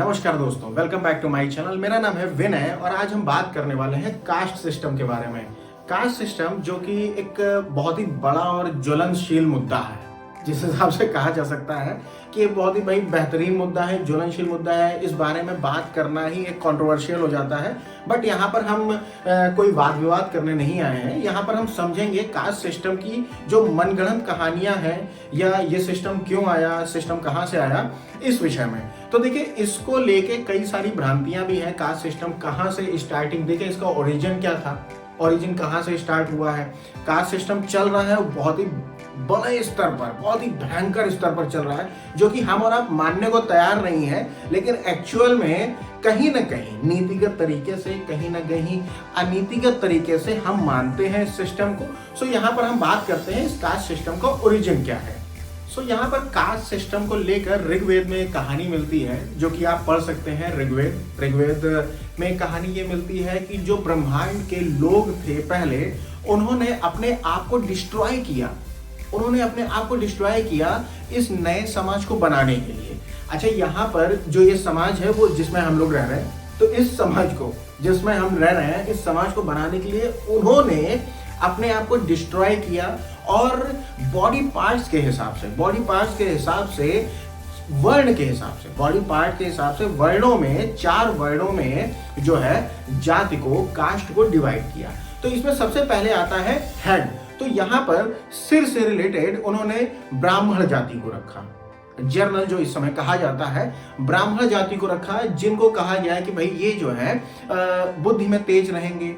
नमस्कार दोस्तों, welcome back to my channel. मेरा नाम है विनय और आज हम बात करने वाले हैं कास्ट सिस्टम के बारे में। कास्ट सिस्टम जो कि एक बहुत ही बड़ा और ज्वलनशील मुद्दा है, जिस हिसाब से कहा जा सकता है कि ये बहुत ही भाई बेहतरीन मुद्दा है, ज्वलनशील मुद्दा है। इस बारे में बात करना ही एक कंट्रोवर्शियल हो जाता है। बट यहाँ पर हम कोई वाद विवाद करने नहीं आए हैं। यहाँ पर हम समझेंगे कास्ट सिस्टम की जो मनगढ़ंत कहानियां हैं या ये सिस्टम क्यों आया, सिस्टम कहाँ से आया, इस विषय में। तो देखिए, इसको लेके कई सारी भ्रांतियां भी हैं। कास्ट सिस्टम कहाँ से स्टार्टिंग, देखिए इसका ओरिजिन क्या था, ओरिजिन कहाँ से स्टार्ट हुआ है। कास्ट सिस्टम चल रहा है बहुत ही बड़े स्तर पर, बहुत ही भयंकर स्तर पर चल रहा है, जो कि हम और आप मानने को तैयार नहीं है, लेकिन एक्चुअल में कहीं ना कहीं नीतिगत तरीके से, कहीं ना कहीं अनीतिगत तरीके से हम मानते हैं इस सिस्टम को। सो यहाँ पर हम बात करते हैं इस कास्ट सिस्टम का ओरिजिन क्या है। सो यहाँ पर कास्ट सिस्टम को लेकर ऋग्वेद में एक कहानी मिलती है, जो कि आप पढ़ सकते हैं। ऋग्वेद में कहानी ये मिलती है कि जो ब्रह्मांड के लोग थे पहले, उन्होंने अपने आप को डिस्ट्रॉय किया। उन्होंने अपने आप को डिस्ट्रॉय किया इस नए समाज को बनाने के लिए। अच्छा, यहाँ पर जो ये समाज है वो जिसमें हम लोग रह रहे हैं, तो इस समाज को जिसमें हम रह रहे हैं, इस समाज को बनाने के लिए उन्होंने अपने आप को डिस्ट्रॉय किया और बॉडी पार्ट्स के हिसाब से, वर्ण के हिसाब से, बॉडी पार्ट के हिसाब से वर्णों में, 4 वर्णों में जो है जाति को, कास्ट को डिवाइड किया। तो इसमें सबसे पहले आता है हेड। तो यहाँ पर सिर से रिलेटेड उन्होंने ब्राह्मण जाति को रखा। जर्नल जो इस समय कहा जाता है, ब्राह्मण जाति को रखा, जिनको कहा गया है कि भाई ये जो है बुद्धि में तेज रहेंगे।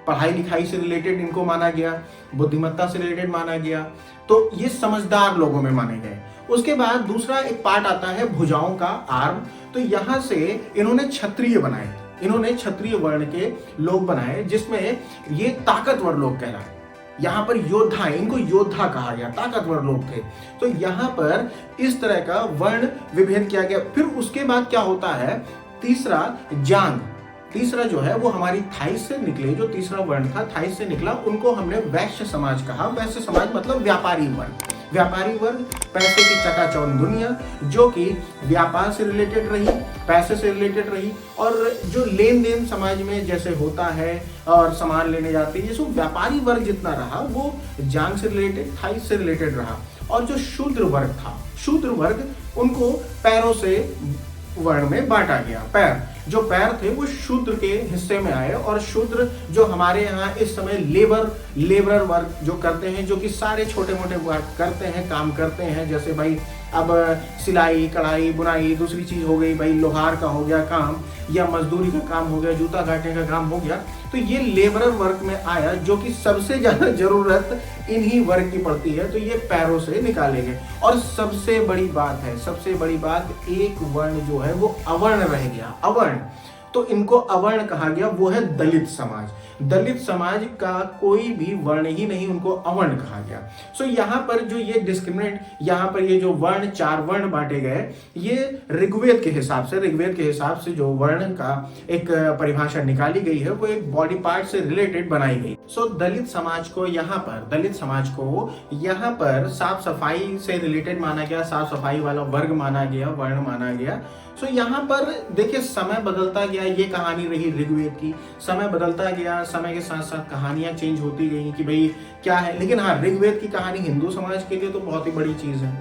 पढ़ाई लिखाई से रिलेटेड इनको माना गया, बुद्धिमत्ता से रिलेटेड माना गया, तो ये समझदार लोगों में माने गए। उसके बाद दूसरा एक पार्ट आता है भुजाओं का, आर्म। तो यहाँ से इन्होंने क्षत्रिय बनाए, इन्होंने क्षत्रिय वर्ण के लोग बनाए, जिसमें ये ताकतवर लोग कहलाए। यहाँ पर योद्धा, इनको योद्धा कहा गया, ताकतवर लोग थे। तो यहाँ पर इस तरह का वर्ण विभेद किया गया। फिर उसके बाद क्या होता है, तीसरा जांग। तीसरा जो है वो हमारी थाइस से निकले, जो तीसरा वर्ण था थाइस से निकला, उनको हमने वैश्य समाज कहा। वैश्य समाज मतलब व्यापारी वर्ग। व्यापारी वर्ग, पैसे की चकाचौंध दुनिया, जो कि व्यापार से रिलेटेड रही, पैसे से रिलेटेड रही, और जो लेन देन समाज में जैसे होता है और सामान लेने जाते हैं, ये सब व्यापारी वर्ग जितना रहा वो जांग से रिलेटेड, थाइस से रिलेटेड रहा। और जो शूद्र वर्ग था, शूद्र वर्ग, उनको पैरों से वर्ण में बांटा गया। पैर, जो पैर थे वो शूद्र के हिस्से में आए। और शूद्र जो हमारे यहाँ इस समय लेबरर वर्क जो करते हैं, जो कि सारे छोटे मोटे वर्क करते हैं, काम करते हैं, जैसे भाई अब सिलाई, कढ़ाई, बुनाई, दूसरी चीज हो गई भाई लोहार का हो गया काम, या मजदूरी का काम हो गया, जूता काटने का काम हो गया। तो ये लेबरर वर्क में आया, जो कि सबसे ज्यादा जरूरत इन्हीं वर्क की पड़ती है। तो ये पैरों से निकाले गए। और सबसे बड़ी बात है, सबसे बड़ी बात, एक वर्ण जो है वो अवर्ण रह गया, अवर्ण। तो इनको अवर्ण कहा गया, वो है दलित समाज। दलित समाज का कोई भी वर्ण ही नहीं, उनको अवर्ण कहा गया। सो यहाँ पर जो ये डिस्क्रिमिनेट, यहाँ पर ये जो वर्ण, 4 वर्ण बांटे गए, ये ऋग्वेद के हिसाब से जो वर्ण का एक परिभाषा निकाली गई है, वो एक बॉडी पार्ट से रिलेटेड बनाई गई। सो दलित समाज को यहाँ पर साफ सफाई से रिलेटेड माना गया, साफ सफाई वाला वर्ग माना गया, वर्ण माना गया। सो यहाँ पर देखिए, समय बदलता गया, ये कहानी रही ऋग्वेद की। समय बदलता गया, समय के साथ साथ कहानियां चेंज होती गई कि भाई क्या है। लेकिन हाँ, ऋग्वेद की कहानी हिंदू समाज के लिए तो बहुत ही बड़ी चीज है,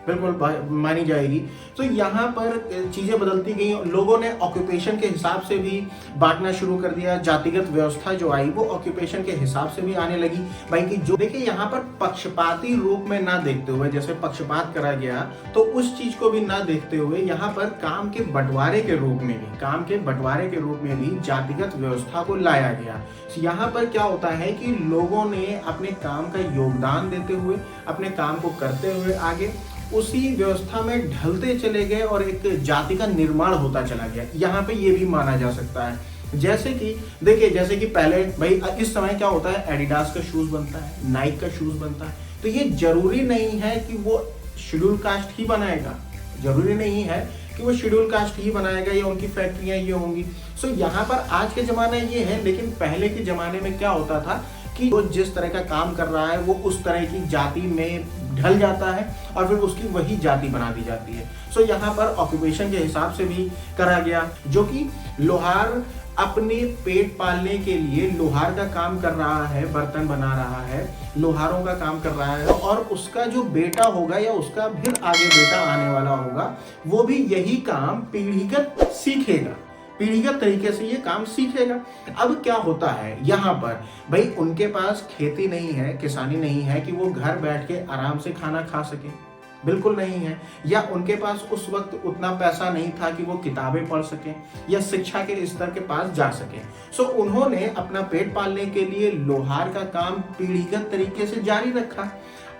बिल्कुल मानी जाएगी। तो यहाँ पर चीजें बदलती गई, लोगों ने ऑक्यूपेशन के हिसाब से भी बांटना शुरू कर दिया। जातिगत व्यवस्था जो आई वो ऑक्यूपेशन के हिसाब से भी आने लगी भाई। कि जो देखिए, यहाँ पर पक्षपाती रूप में ना देखते हुए, जैसे पक्षपात करा गया, तो उस चीज को भी ना देखते हुए यहाँ पर काम के बंटवारे के रूप में भी जातिगत व्यवस्था को लाया गया। यहाँ पर क्या होता है कि लोगों ने अपने काम का योगदान देते हुए, अपने काम को करते हुए आगे उसी व्यवस्था में ढलते चले गए और एक जाति का निर्माण होता चला गया। यहाँ पे ये भी माना जा सकता है। जैसे कि देखिए, जैसे कि पहले भाई इस समय क्या होता है, एडिडास का शूज बनता है, नाइक का शूज बनता है। तो ये जरूरी नहीं है कि वो शेड्यूल कास्ट ही बनाएगा, जरूरी नहीं है कि वो शेड्यूल कास्ट ही बनाएगा या उनकी फैक्ट्रियां ये होंगी। सो यहाँ पर आज के जमाने ये है, लेकिन पहले के जमाने में क्या होता था कि वो जिस तरह का काम कर रहा है वो उस तरह की जाति में ढल जाता है और फिर उसकी वही जाति बना दी जाती है। सो यहाँ पर ऑक्यूपेशन के हिसाब से भी करा गया, जो कि लोहार अपने पेट पालने के लिए लोहार का काम कर रहा है, बर्तन बना रहा है, लोहारों का काम कर रहा है, और उसका जो बेटा होगा या उसका फिर आगे बेटा आने वाला होगा वो भी यही काम पीढ़ीगत सीखेगा, पीढ़ीगत तरीके से ये काम सीखेगा। अब क्या होता है यहाँ पर, भाई उनके पास खेती नहीं है, किसानी नहीं है कि वो घर बैठ के आराम से खाना खा सके, बिल्कुल नहीं है, या उनके पास उस वक्त उतना पैसा नहीं था कि वो किताबें पढ़ सकें या शिक्षा के स्तर के पास जा सकें। सो उन्होंने अपना पेट पालने के लिए लोहार का काम पीढ़ीगत तरीके से जारी रखा।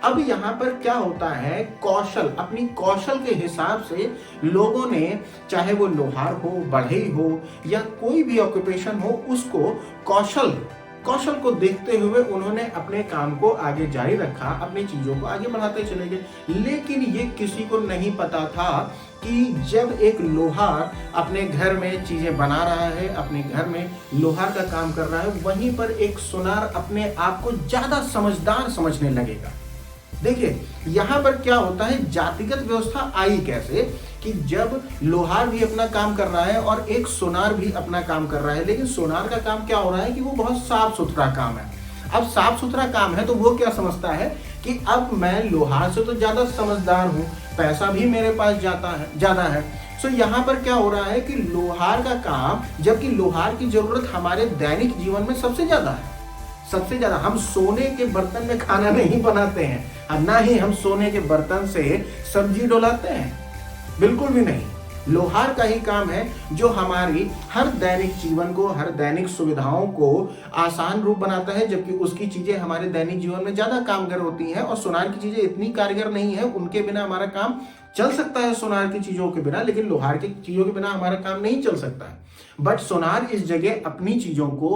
अब यहाँ पर क्या होता है, कौशल, अपनी कौशल के हिसाब से लोगों ने, चाहे वो लोहार हो, बढ़ई हो या कोई भी ऑक्यूपेशन हो, उसको कौशल को देखते हुए उन्होंने अपने काम को आगे जारी रखा, अपनी चीजों को आगे बढ़ाते चले गए। लेकिन ये किसी को नहीं पता था कि जब एक लोहार अपने घर में चीजें बना रहा है, अपने घर में लोहार का काम कर रहा है, वहीं पर एक सुनार अपने आप को ज्यादा समझदार समझने लगेगा। देखिए यहाँ पर क्या होता है, जातिगत व्यवस्था आई कैसे कि जब लोहार भी अपना काम कर रहा है और एक सोनार भी अपना काम कर रहा है, लेकिन सोनार का काम क्या हो रहा है कि वो बहुत साफ सुथरा काम है। अब साफ सुथरा काम है तो वो क्या समझता है कि अब मैं लोहार से तो ज्यादा समझदार हूँ, पैसा भी मेरे पास ज्यादा है। सो यहाँ पर क्या हो रहा है कि लोहार का काम, जबकि लोहार की जरूरत हमारे दैनिक जीवन में सबसे ज्यादा है, सबसे ज्यादा। हम सोने के बर्तन में खाना नहीं बनाते हैं, ना ही हम सोने के बर्तन से सब्जी डुलाते हैं, बिल्कुल भी नहीं। लोहार का ही काम है जो हमारी हर दैनिक जीवन को, हर दैनिक सुविधाओं को आसान रूप बनाता है, जबकि उसकी चीजें हमारे दैनिक जीवन में ज्यादा कामगर होती हैं और सोनार की चीजें इतनी कारगर नहीं है। उनके बिना हमारा काम चल सकता है सोनार की चीजों के बिना, लेकिन लोहार की चीजों के बिना हमारा काम नहीं चल सकता है। बट सोनार इस जगह अपनी चीजों को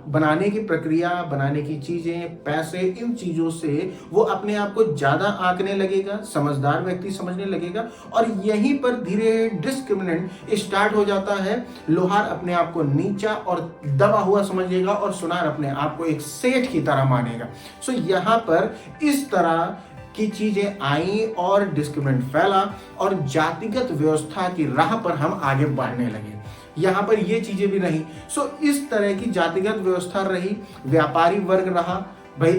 बनाने की प्रक्रिया, बनाने की चीजें, पैसे, इन चीजों से वो अपने आप को ज्यादा आंकने लगेगा, समझदार व्यक्ति समझने लगेगा, और यहीं पर धीरे डिस्क्रिमिनेट स्टार्ट हो जाता है। लोहार अपने आप को नीचा और दबा हुआ समझेगा और सोनार अपने आप को एक सेठ की तरह मानेगा। सो यहाँ पर इस तरह की चीजें आई और डिस्क्रिमिनेट फैला और जातिगत व्यवस्था की राह पर हम आगे बढ़ने लगे। यहाँ पर ये चीजें भी रही। सो इस तरह की जातिगत व्यवस्था रही, व्यापारी वर्ग रहा, भाई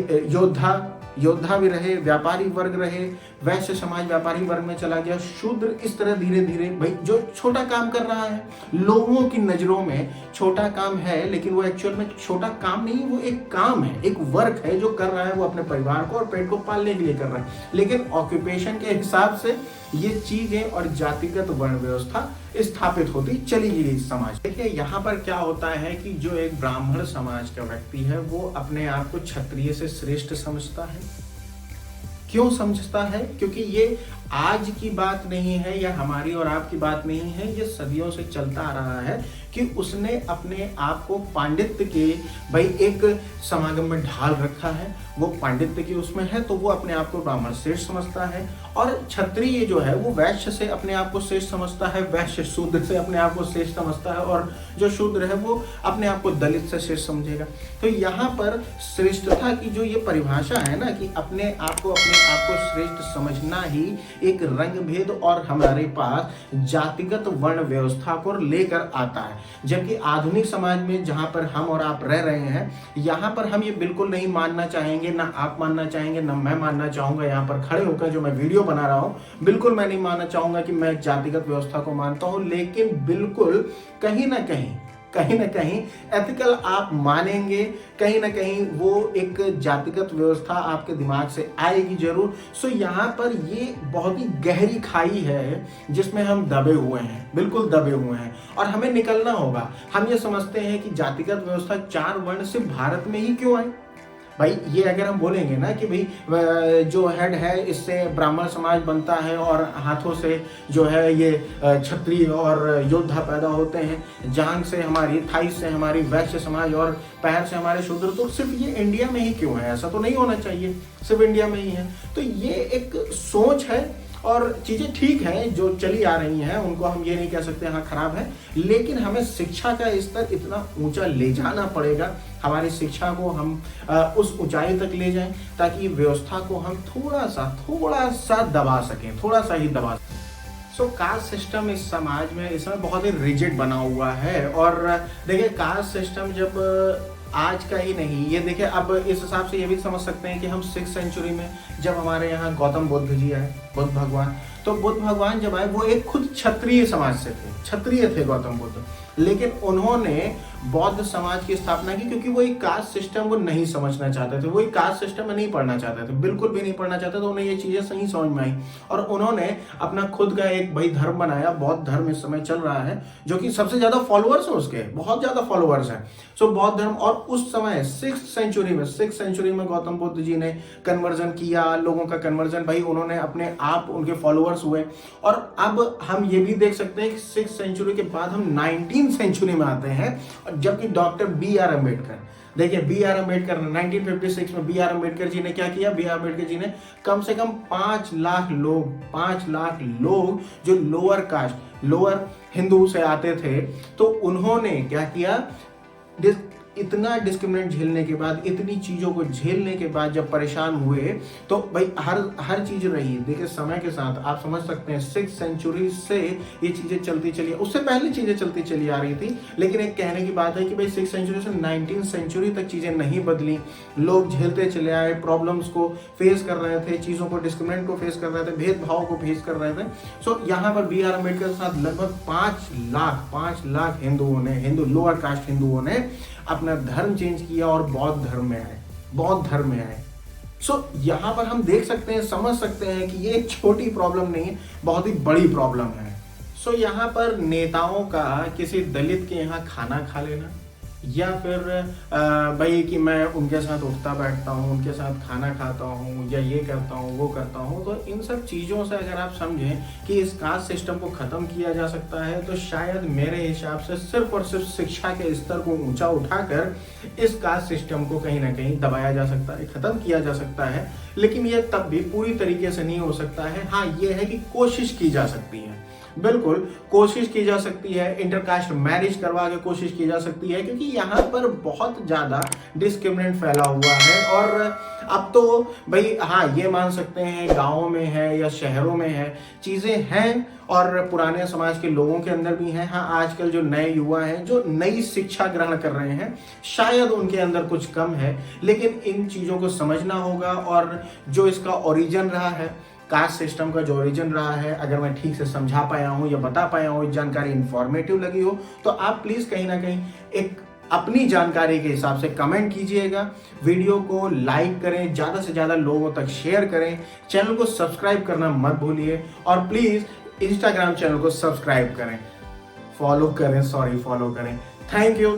योद्धा भी रहे, व्यापारी वर्ग रहे, वैश्य समाज व्यापारी वर्ग में चला गया, शूद्र इस तरह धीरे धीरे, भाई जो छोटा काम कर रहा है, लोगों की नजरों में छोटा काम है, लेकिन वो एक्चुअल में छोटा काम नहीं, वो एक काम है, एक वर्क है जो कर रहा है, वो अपने परिवार को और पेट को पालने के लिए कर रहा है। लेकिन ऑक्यूपेशन के हिसाब से ये चीजें और जातिगत वर्ण व्यवस्था स्थापित होती चली गई समाज। देखिए यहाँ पर क्या होता है कि जो एक ब्राह्मण समाज का व्यक्ति है वो अपने आप को क्षत्रिय से श्रेष्ठ समझता है। क्यों समझता है? क्योंकि ये आज की बात नहीं है या हमारी और आपकी बात नहीं है, ये सदियों से चलता आ रहा है कि उसने अपने आप को पांडित्य के, भाई एक समागम में ढाल रखा है, वो पांडित्य की उसमें है, तो वो अपने आप को ब्राह्मण श्रेष्ठ समझता है। और क्षत्रिय जो है वो वैश्य से अपने आप को श्रेष्ठ समझता है, वैश्य शूद्र से अपने आप को श्रेष्ठ समझता है, और जो शूद्र है वो अपने आप को दलित से श्रेष्ठ समझेगा। तो यहाँ पर श्रेष्ठता की जो ये परिभाषा है ना कि अपने आप को श्रेष्ठ समझना ही एक रंग भेद और हमारे पास जातिगत वर्ण व्यवस्था को लेकर आता है। जबकि आधुनिक समाज में जहां पर हम और आप रह रहे हैं, यहाँ पर हम ये बिल्कुल नहीं मानना चाहेंगे, ना आप मानना चाहेंगे, ना मैं मानना चाहूंगा। यहाँ पर खड़े होकर जो मैं वीडियो बना रहा हूँ, बिल्कुल मैं नहीं मानना चाहूंगा कि मैं जातिगत व्यवस्था को मानता हूँ, लेकिन बिल्कुल कहीं ना कहीं एथिकल आप मानेंगे, कहीं ना कहीं वो एक जातिगत व्यवस्था आपके दिमाग से आएगी जरूर। सो यहाँ पर ये बहुत ही गहरी खाई है जिसमें हम दबे हुए हैं, बिल्कुल दबे हुए हैं, और हमें निकलना होगा। हम ये समझते हैं कि जातिगत व्यवस्था 4 वर्ण सिर्फ भारत में ही क्यों आई। भाई ये अगर हम बोलेंगे ना कि भाई जो हेड है इससे ब्राह्मण समाज बनता है और हाथों से जो है ये क्षत्रिय और योद्धा पैदा होते हैं, जांग से हमारी, थाई से हमारी वैश्य समाज और पैर से हमारे शूद्र, तो सिर्फ ये इंडिया में ही क्यों है? ऐसा तो नहीं होना चाहिए, सिर्फ इंडिया में ही है। तो ये एक सोच है और चीज़ें ठीक हैं जो चली आ रही हैं, उनको हम ये नहीं कह सकते हाँ खराब है, लेकिन हमें शिक्षा का स्तर इतना ऊंचा ले जाना पड़ेगा, हमारी शिक्षा को हम उस ऊंचाई तक ले जाएं ताकि व्यवस्था को हम थोड़ा सा दबा सकें, थोड़ा सा ही दबा सकें। कास्ट सिस्टम इस समाज में इसमें बहुत ही रिजिड बना हुआ है। और देखिए कास्ट सिस्टम जब आज का ही नहीं, ये देखिए अब इस हिसाब से ये भी समझ सकते हैं कि हम 6th सेंचुरी में जब हमारे यहाँ गौतम बुद्ध जी आए, बुद्ध भगवान, तो बुद्ध भगवान जब आए वो एक खुद क्षत्रिय समाज से थे, क्षत्रिय थे गौतम बुद्ध, लेकिन उन्होंने बौद्ध समाज की स्थापना की क्योंकि वो एक कास्ट सिस्टम को नहीं समझना चाहते थे, वो एक कास्ट सिस्टम में नहीं पढ़ना चाहते थे, बिल्कुल भी नहीं पढ़ना चाहते थे। उन्हें ये चीजें सही समझ में आई और उन्होंने अपना खुद का एक भाई धर्म बनाया, बौद्ध धर्म इस समय चल रहा है, जो कि सबसे ज्यादा फॉलोअर्स हैं उसके, बहुत ज्यादा फॉलोअर्स हैं। बौद्ध धर्म, और उस समय 6th सेंचुरी में गौतम बुद्ध जी ने कन्वर्जन किया, लोगों का कन्वर्जन, भाई उन्होंने अपने आप उनके फॉलोअर्स हुए। और अब हम ये भी देख सकते हैं कि 6th सेंचुरी के बाद हम 19th सेंचुरी में आते हैं, जबकि डॉक्टर B.R. अम्बेडकर, देखिए B.R. अम्बेडकर 1956 में B.R. अम्बेडकर जी ने क्या किया, B.R. अम्बेडकर जी ने कम से कम 5 लाख लोग जो लोअर कास्ट, लोअर हिंदू से आते थे, तो उन्होंने क्या किया, इतना डिस्क्रिमिनेट झेलने के बाद, इतनी चीजों को झेलने के बाद जब परेशान हुए, तो भाई हर चीज रही, देखिए समय के साथ आप समझ सकते हैं 6th सेंचुरी से ये चीजें चलती चली, उससे पहले चीजें चलती चली आ रही थी, लेकिन एक कहने की बात है कि भाई 6th सेंचुरी से 19th सेंचुरी तक चीजें नहीं बदली, लोग झेलते चले आए, प्रॉब्लम्स को फेस कर रहे थे, चीजों को, डिस्क्रिमिनेट को फेस कर रहे थे, भेदभाव को फेस कर रहे थे। यहाँ पर B.R. अम्बेडकर के साथ लगभग 5 लाख हिंदुओं ने, लोअर कास्ट हिंदुओं ने अपना धर्म चेंज किया और बौद्ध धर्म में आए। यहाँ पर हम देख सकते हैं, समझ सकते हैं कि ये एक छोटी प्रॉब्लम नहीं है, बहुत ही बड़ी प्रॉब्लम है। यहाँ पर नेताओं का किसी दलित के यहाँ खाना खा लेना, या फिर भाई कि मैं उनके साथ उठता बैठता हूँ, उनके साथ खाना खाता हूँ, या ये करता हूँ, वो करता हूँ, तो इन सब चीज़ों से अगर आप समझें कि इस कास्ट सिस्टम को ख़त्म किया जा सकता है, तो शायद मेरे हिसाब से सिर्फ और सिर्फ शिक्षा के स्तर को ऊंचा उठाकर इस कास्ट सिस्टम को कहीं ना कहीं दबाया जा सकता है, ख़त्म किया जा सकता है। लेकिन ये तब भी पूरी तरीके से नहीं हो सकता है। हाँ, ये है कि कोशिश की जा सकती है, बिल्कुल कोशिश की जा सकती है, इंटरकास्ट मैरिज करवा के कोशिश की जा सकती है, क्योंकि यहाँ पर बहुत ज़्यादा डिस्क्रिमिनेट फैला हुआ है। और अब तो भाई हाँ, ये मान सकते हैं गाँवों में है या शहरों में है, चीज़ें हैं और पुराने समाज के लोगों के अंदर भी हैं। हाँ, आजकल जो नए युवा हैं, जो नई शिक्षा ग्रहण कर रहे हैं, शायद उनके अंदर कुछ कम है, लेकिन इन चीज़ों को समझना होगा। और जो इसका ओरिजिन रहा है, कास्ट सिस्टम का जो ओरिजिन रहा है, अगर मैं ठीक से समझा पाया हूँ या बता पाया हूँ, जानकारी इंफॉर्मेटिव लगी हो, तो आप प्लीज़ कहीं ना कहीं एक अपनी जानकारी के हिसाब से कमेंट कीजिएगा, वीडियो को लाइक करें, ज़्यादा से ज़्यादा लोगों तक शेयर करें, चैनल को सब्सक्राइब करना मत भूलिए, और प्लीज़ इंस्टाग्राम चैनल को सब्सक्राइब करें, फॉलो करें। Thank you.